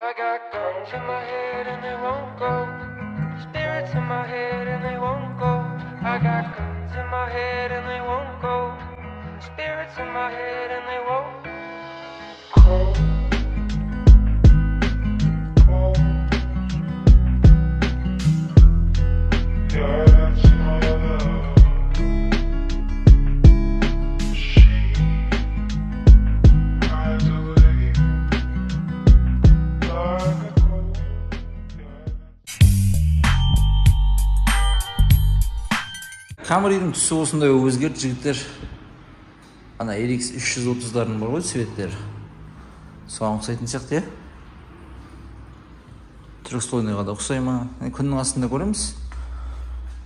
I got guns in my head and they won't go. Spirits in my head and they won't go. I got guns in my head and they won't go. Spirits in my head and they won't go. Камридің түсі осындай өзгерді жігіттер. Ана RX 330-дардың бар ғой цветтері. Соған ұқсайтын сияқты, трехслойныйға да ұқсай ма? Күннің астында көреміз.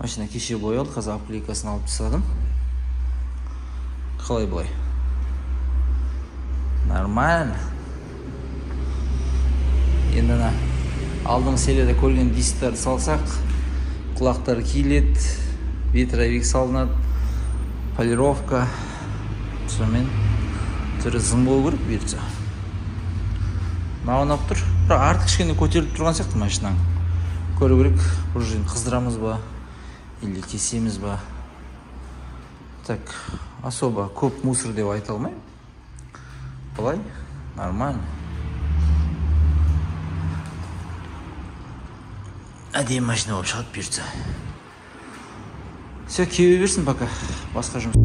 Машина кеше боялды, қазір апликасын алып тастадым. Қалай былай? Нормально. Енді ана алдыңғы серияда көрген дисктарды салсақ, құлақтары киіледі. Ветровик салынады, полировка, сонымен түрі зым болу керек бұйыртса. Маған алып тұр. Бірақ артық кішкене көтеріліп тұрған сияқты машинаң. Көру керек, пружин қыздырамыз ба, или кесеміз ба. Так, особо көп мусор деп айта алмаймын. Былай, нормально. Әдемі машина болып шығады бұйыртса. Все, кеуе берсін пока. Басқа жұмыс.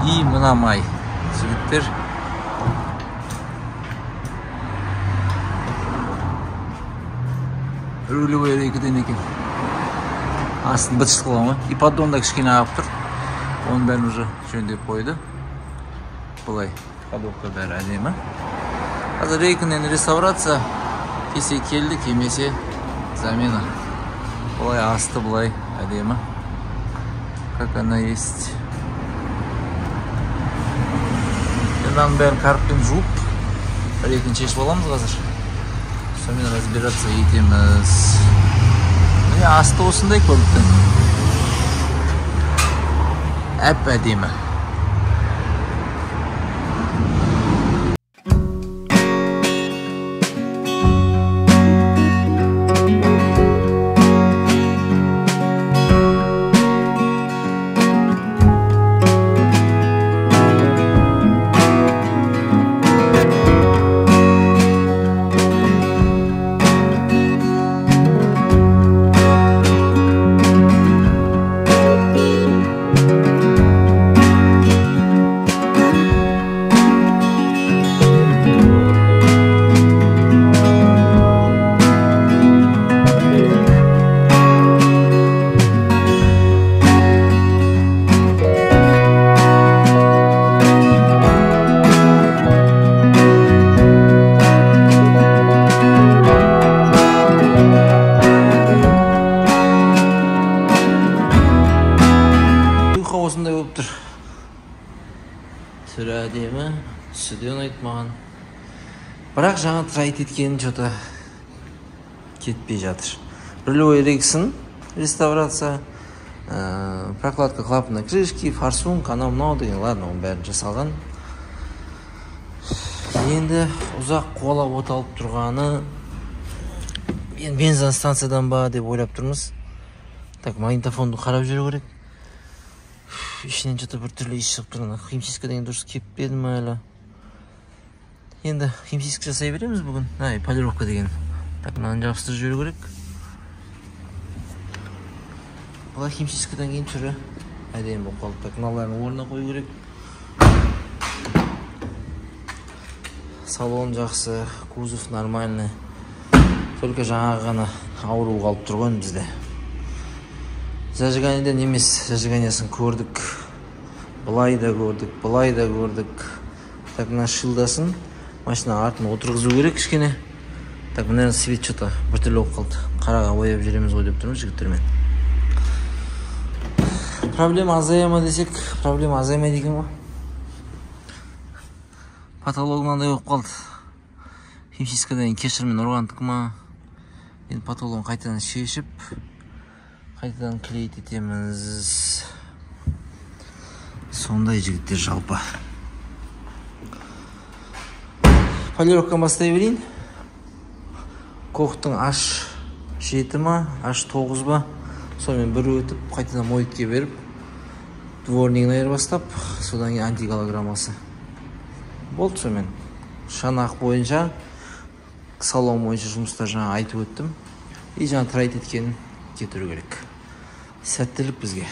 И мына май, жігіттер. Рулевой рейкіден екен. Астын бытшыл қылған ғой. И поддонда кішкене ағып тұр. Оның бәрін уже жөндеп қойды. Бұлай, ходовка бәрі әдемі. Қазір рейкінен реставрация. Кесе келді, кемесе замена. Бұлай асты, бұлай әдемі. Как она есть. Мынаның бәрін карппен жуып, рейкін шешіп аламыз қазір. Сонымен разбираться етеміз. Міне асты осындай көліктің. Әп-әдемі. болуптур. Түрі әдемі, түсі де ұнайды маған. Бірақ жаңа трайт еткенін что-то кетпей жатыр. Рулевой рейксын реставрация, прокладка клапана крышки, форсунг, анау мынау деген, ладно, оның бәрін жасалған. Енді ұзақ қуалап оталып тұрғаны бензин станциядан ба деп ойлап тұрмыз. Так, магнитофонды қарап жүру керек. Ішінен что-то бір түрлі иіс шығып тұрғаны. Химчистка деген дұрыс кеппеді ма әлі. Енді химчистка жасай береміз бүгін. Полировка деген. Так, мынаны жабыстырып жіберу керек. Бұлай химчисткадан кейін түрі әдемі болып қалды. Так, мыналарын орнына қою керек. Салон жақсы, кузов нормальный. Только жаңағы ғана ауру қалып тұрған бізде. Зажиганиеден емес, зажиганиясын көрдік. Былай да көрдік. Так, мына шилдасын машина артына отырғызу керек кішкене. Так, мына свет что-то бір түрлі болып қалды. Қараға бояп жүреміз ғой деп тұрмыз жігіттермен. Проблема азая ма десек, проблема азаймайды екен ғой. Потолок мынандай болып қалды. Химчисткадан кешірмен ұрғандық ма? Енді потологын қайтадан шешіп, қайтадан клеить етеміз. Сондай жігіттер жалпы. Полировканы бастай берейін. Коқтың H7 ма, H9 ба? Сонымен бір өтіп, қайтадан мойкке беріп, дворнигін айырбастап, содан кейін антиголограммасы. Болды сонымен. Шанақ бойынша, салон бойынша жұмыстар жаңа айтып өттім. И жаңа трайт еткенін кетіру керек. Сәттілік бізге.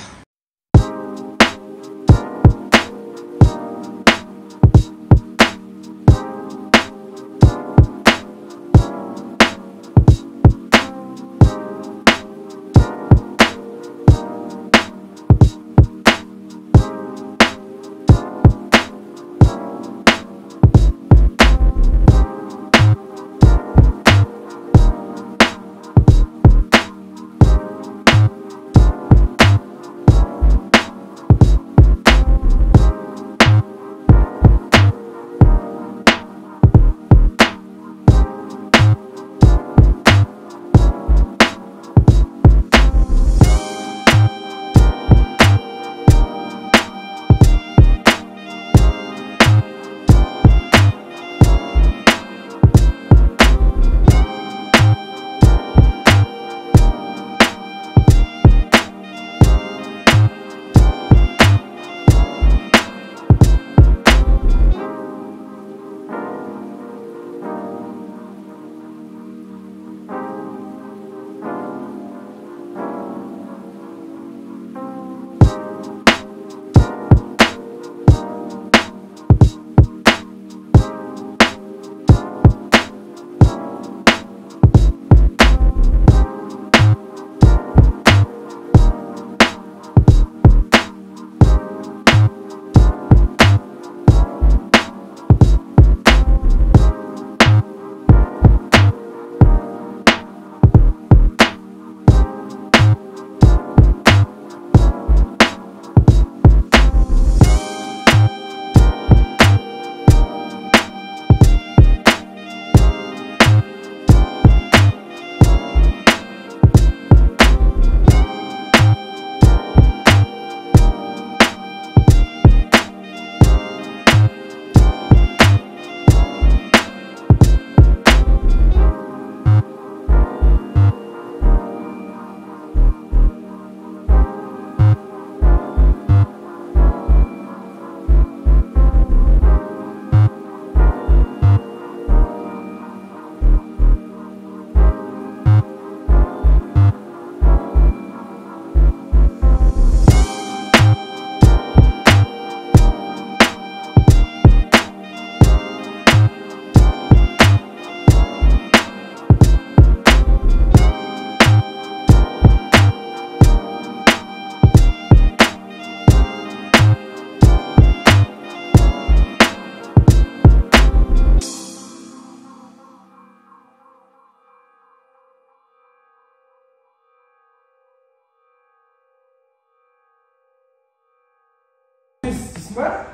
істейсің ба?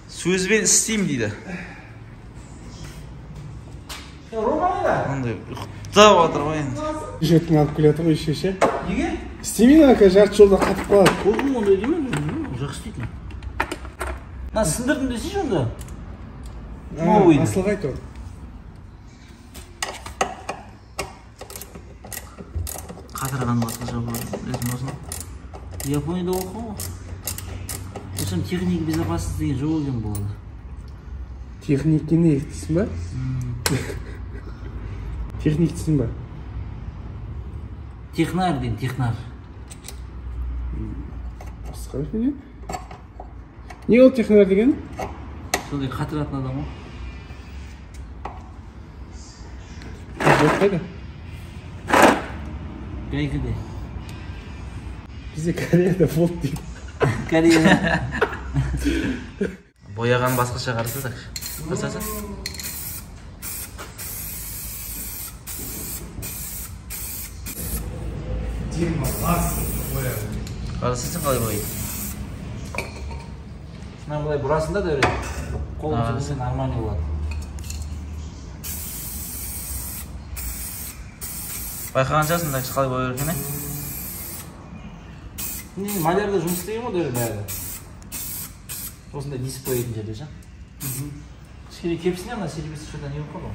Сөзбен істеймін дейді. Рома қайда? Андай ұйықтап отыр ғой енді. Жеттің алып келе жатыр ғой шеше. Неге? Істемейді ана жарты жолда қатып қалады. Ол ондай деймін, жақсы істейтін. Сындырдым десейші онда. Асылға айт ол. Қатырған басқаша болады, өзім осыны. Японияда оқу ғой. Осым техника безопасности деген жоқ екен болады. Техники не дейсің ба? Техник дейсің ба? Технар деймін, технар. Басқа не? Не ол технар деген? Сондай қатыратын адам ғой. Жоқ қайда? Гайкіде. Бізде Кореяда болды дейді. Кореяда. Бояған басқаша қарасақ. Қарасақ. Қарасың қалай бояйды? Мен бұлай бұрасында да өреді. Қолым жүргенде нормальный болады. Байқағаншасың да қалай бояр екен, малярда жұмыс істеген ғой дөрі бәрі. Осындай диск бояйтын жерде ше. Кішкене кепсіне мына серебесі шодан не болып қалды ғой.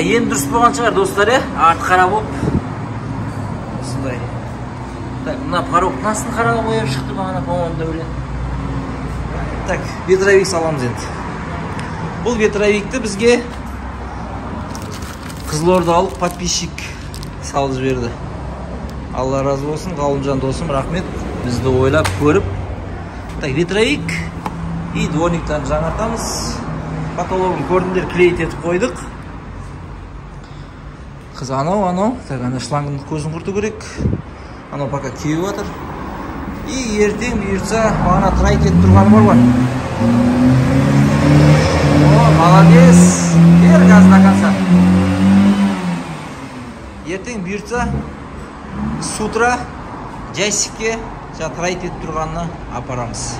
Енді дұрыс болған шығар достар, арты қара болып. Осындай. Так, мына пароктасын қараға бояп шықты бағана, по-моему, да білен. Так, ветровик саламыз енді. Бұл ветровикті бізге Қызылордалық подписчик салып жіберді. Алла разы болсын, Ғалымжан досым, рахмет. Бізді ойлап көріп. Так, ветровик и дворниктарын жаңартамыз. Потологын көрдіңдер, клейт етіп қойдық. Қыз анау, так, ана шлангын көзін құрту керек. Анау пока кеуіп жатыр. И ертең бұйыртса, бағана трай кетіп тұрғаны бар ғой. Молодец. Бер газ до конца. Ертең бұйыртса, с утра Джайсикке трайт етіп тұрғанына апарамыз.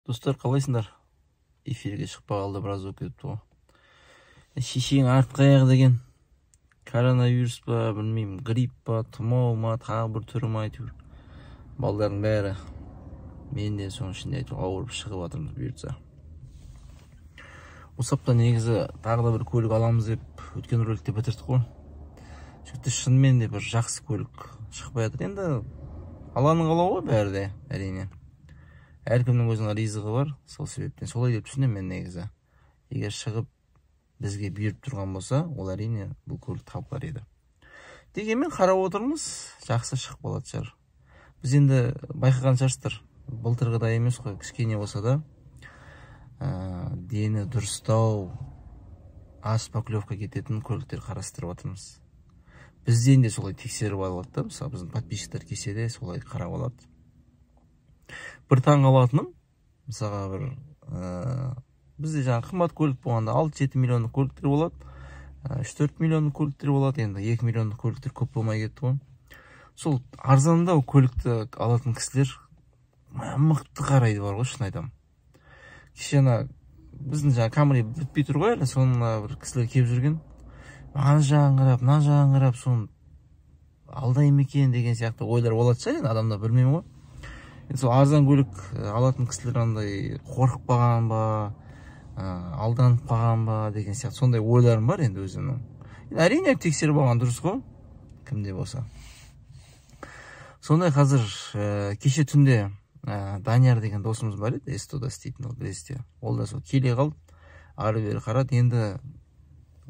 Достар, қалайсыңдар? Эфирге шықпай қалды, біраз болып кетіпті ғой. Шешең артқы аяғы деген коронавирус па, білмеймін, грипп па, тұмау ма, тағы бір түрі ма әйтеуір. Балдардың бәрі мен де соның ішінде әйтеуір ауырып шығып жатырмыз бұйыртса. Осы апта негізі тағы да бір көлік аламыз деп өткен роликте бітірдік қой. Сөйтті шынымен де бір жақсы көлік шықпай жатыр. Енді алланың қалауы ғой бәрі де, әрине. Әркімнің өзінің ризығы бар, сол себептен солай деп түсінемін мен негізі. Егер шығып бізге бұйырып тұрған болса, ол әрине бұл көлік табылар еді. Дегенмен қарап отырмыз, жақсы шығып қалады шығар. Біз енді байқаған шығарсыздар, былтырғыдай емес қой, кішкене болса да дені дұрыстау, аз поклевка кететін көліктер қарастырып отырмыз. Бізден де солай тексеріп алады да, мысалы біздің подписчиктер келсе де солай қарап алады. Бір таң қалатыным, мысалға бір бізде жаңа қымбат көлік болғанда 6-7 миллиондық көліктер болады, 3-4 миллиондық көліктер болады, енді 2 миллиондық көліктер көп болмай кетті ғой. Сол арзандау көлікті алатын кісілер мықты қарайды бар ғой, шын айтамын. Кеше біздің жаңа Камри бітпей тұр ғой, соңына бір кісілер келіп жүрген, ана жағын қарап, соны алдай ма екен деген сияқты ойлар болады шығар, енді адамдар білмеймін ғой. Сол арзан көлік алатын кісілер андай қорқып қалған ба, алданып қалған ба деген сияқты сондай ойларым бар енді өзімнің. Әрине тексеріп алған дұрыс қой, кімде болса. Сондай қазір кеше түнде Данияр деген досымыз бар еді, Эстода істейтін, ол білесіздер. Ол да сол келе қалды, ары бері қарады, енді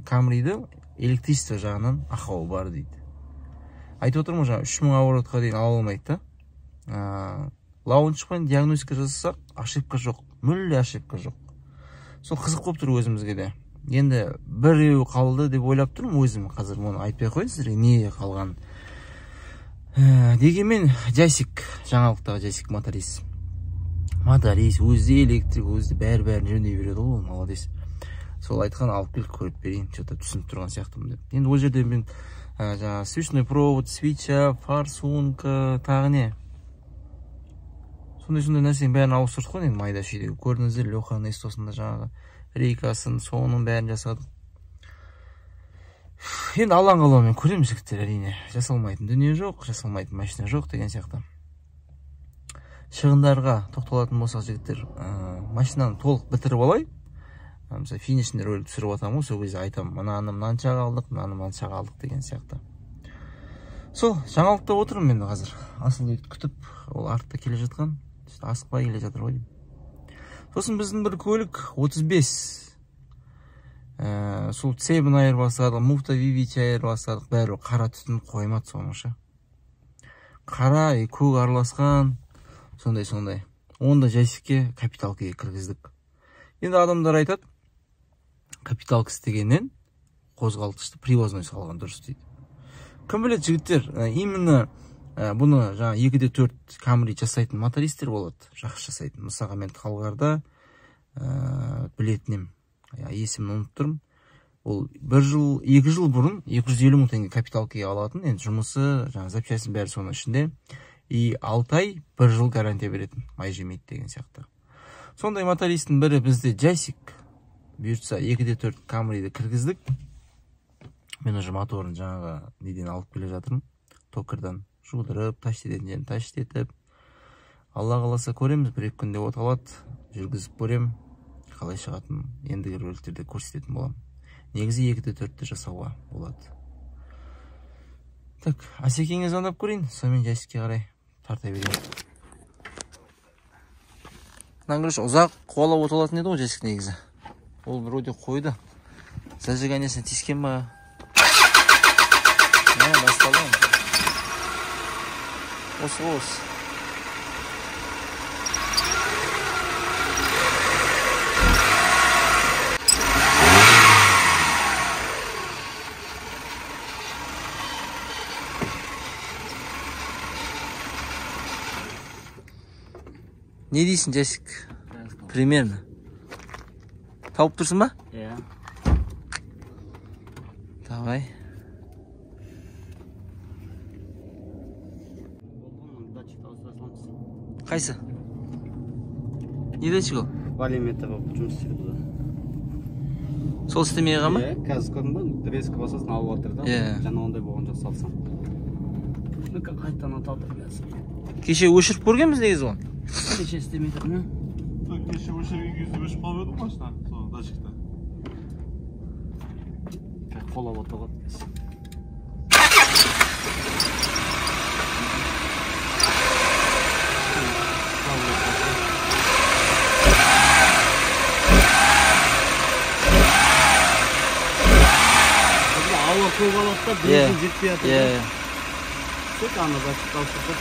Камриді электричество жағынан ақауы бар дейді. Айтып отырмын жаңа 3000 оборотқа дейін ала алмайды да. Лаунчпен диагностика жасасақ, ошибка жоқ, мүлде ошибка жоқ. Сол қызық болып тұр өзімізге де. Енді біреу қалды деп ойлап тұрмын өзім, қазір мұны айтпай қойын сіздерге не қалған. Дегенмен Джайсик, жаңалықтағы Джайсик моторист, өзі электрик, өзі бәрі жөндей береді ғой, молодец. Сол айтқан алып келіп көріп берейін, что-то түсініп тұрған сияқтымын деп. Енді ол жерде мен жаңа свечной провод, свеча, форсунка, тағы не? Сондай нәрсенің бәрін ауыстырдық қой, енді майда шүйдегі. Көрдіңіздер, Леханың Эстосында жаңағы рейкасын, соның бәрін жасадық. Енді алаң қалаумен көреміз жігіттер, әрине. Жасалмайтын дүние жоқ, жасалмайтын машина жоқ деген сияқты. Шығындарға тоқталатын болсақ жігіттер, машинаны толық бітіріп алай. Мысалы, финишінде ролик түсіріп атамын, сол кезде айтамын, мынанша алдық деген сияқты. Сол, жаңалықта отырмын мен қазір. Асыл күтіп, ол артта келе жатқан. Асықпай келе жатыр ғой. Сосын біздің бір көлік 35. Сол цебін айырбастадық, муфта вивич айырбастадық, бәрі қара түтін қоймады соңыша. Қара, көк араласқан, сондай. Онда Джайсикке капиталкаға кіргіздік. Енді адамдар айтады, капиталка істегеннен қозғалтқышты привозной салған дұрыс дейді. Кім біледі жігіттер, именно бұны жаңа 2-4 Камри жасайтын мотористер болады, жақсы жасайтын. Мысалға мен Талғарда білетінем, есімін ұмытып тұрмын. Ол 2 жыл бұрын 250 мың теңге капиталкаға алатын, енді жұмысы, жаңа запчастьтің бәрі соның ішінде. И 6 ай 1 жыл гарантия беретін, май жемейді деген сияқты. Сондай мотористтің бірі бізде Жасик. Бұйыртса 2-4 Камриді кіргіздік. Мен уже моторын жаңағы неден алып келе жатырмын. Токардан жудырып, таштететін жерін таштетіп. Алла қаласа көреміз, 1-2 күнде оталады. Жүргізіп көрем. Қалай шығатын ендігі роликтерде көрсететін болам. Негізі 2-4-ті жасауға болады. Так, Асекеңе звондап көрейін, сонымен Жасикке қарай тарта берейін. Наңғырыш ұзақ қуалап оталатын еді ғой Жасик негізі. Ол вроде қойды. Зажиганиясына тискен ба? Басталды. Осы. Не дейсің, Жасик? Примерно. Тауып тұрсың ба? Иә. Давай. Қайсы? Не датчик ол? Валиметр болып жұмыс істейді бұда. Сол істемей қалған ба? Иә, қазір көрдің ба? Резко басасын алып отыр да. Жаңа ондай болған жоқ салсам. Қайтадан аталдыр қазір. Кеше өшіріп көргенбіз негізі оны. Кеше істемей тұр ма? Кеше өшірген кезде өшіп қалып еді машина, сол датчикта. Қолап оталады. Ауа көп алады да, бензин жетпей жатыр. Сөйт ана датчик алшылдып,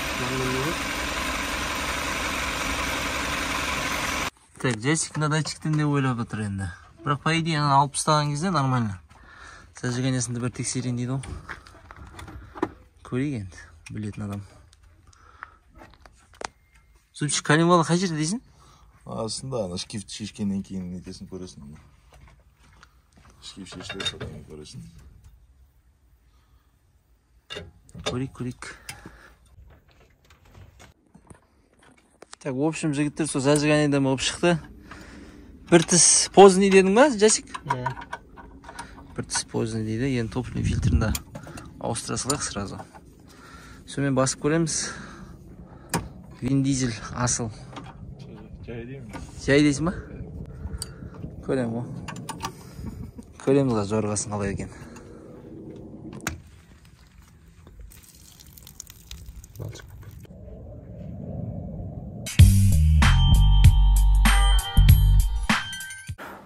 Так, Жасик на датчиктен де ойлап отыр енді. Бірақ по идее ана алып тастаған кезде нормально. Зажиганиясында бір тексерейін дейді ғой. Көрейік енді, білетін адам. Зубчик, колембалы қай жерде дейсің? Астында, ана шкифт шешкеннен кейін нетесін көресің. Шкифт шешілер содан көресің. Көрейік. Так, в общем, жігіттер сол зажиганиядан болып шықты. Бір тіс поздний дедің ба, Жасик? Иә. Бір тіс поздний дейді. Енді топливный фильтрінде ауыстыра салайық сразу. Сонымен басып көреміз. Вин Дизель асыл. Жай дейсің ба? Көрем ғой. Көреміз ғой жорғасын қалай екен.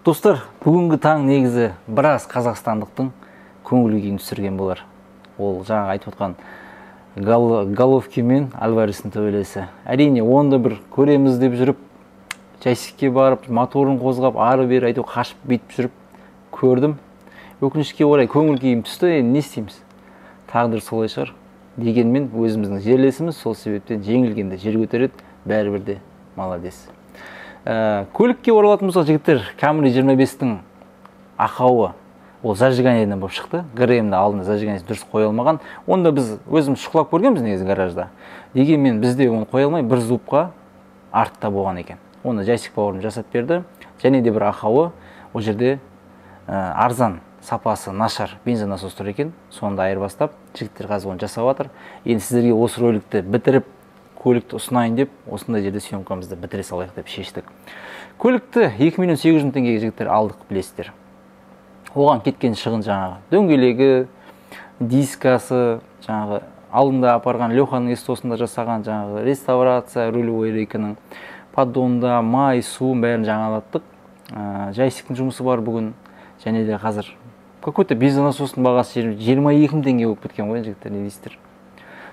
Достар, бүгінгі таң негізі біраз қазақстандықтың көңіл күйін түсірген болар. Ол жаңа айтып отқан Головкин мен Альварестің төбелесі. Әрине, онда бір көреміз деп жүріп, Жасикке барып, моторын қозғап, ары-бері айтып қашып бейтіп жүріп көрдім. Өкінішке орай көңіл күйім түсті, не істейміз? Тағдыр солай шығар. Дегенмен өзіміздің жерлесіміз, сол себептен жеңілгенде жер көтереді, бәрібір де молодец. Көлікке оралатын болсақ, жігіттер, Camry 25-тің ақауы ол зажиганиядан болып шықты. ГРМ-ді алдында зажиганиясы дұрыс қоя алмаған. Онда біз өзіміз шұқылап көргенбіз негізі гаражда. Дегенмен бізде оны қоя алмай бір зубқа артта болған екен. Оны Жасик бауырым жасап берді. Және де бір ақауы ол жерде арзан, сапасы нашар бензин насос тұр екен. Сонда айырбастап, жігіттер қазір оны жасап жатыр. Енді сіздерге осы роликті бітіріп, көлікті ұсынайын деп, осындай жерде съемкамызды бітіре салайық деп шештік. Көлікті 2 миллион 800 мың теңгеге жігіттер алдық, білесіздер. Оған кеткен шығын жаңағы дөңгелегі, дискасы, жаңағы алдында апарған Леханың эстосында жасаған жаңағы реставрация, рулевой рейкінің поддонда май, су бәрін жаңалаттық. Жасиктің жұмысы бар бүгін. Және де қазір какой-то бензин насостың бағасы 22 мың теңге болып кеткен ғой, жігіттер, не дейсіздер.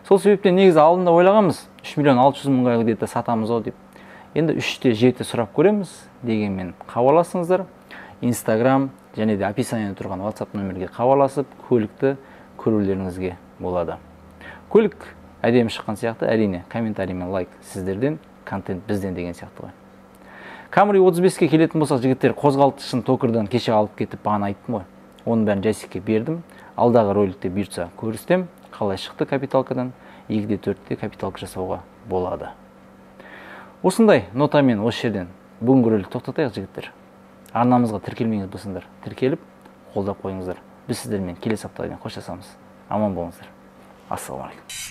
Сол себептен негізі алдында ойлағанбыз 3 миллион 600 мыңға где-то сатамыз ау деп. Енді 3-те 7 сұрап көреміз дегенмен хабарласыңыздар. Instagram және де описанияда тұрған WhatsApp нөмірге хабарласып, көлікті көрулеріңізге болады. Көлік әдемі шыққан сияқты, әрине комментарий мен лайк сіздерден, контент бізден деген сияқты ғой. Camry 35-ке келетін болсақ, жігіттер, қозғалтқышын токардан кеше алып кетіп, бағана айттым ғой. Оның бәрін Жасикке бердім. Алдағы роликте бұйыртса көрсетем, қалай шықты капиталкадан, 2/4-те капиталка жасауға болады. Осындай нотамен осы жерден бүгінгі ролик тоқтатайық, жігіттер. Арнамызға тіркелмеңіз болсаңдар, тіркеліп, қолдап қойыңыздар. Біз сіздермен келесі аптадан қоштасамыз. Аман болыңыздар. Ассалаумағалейкум.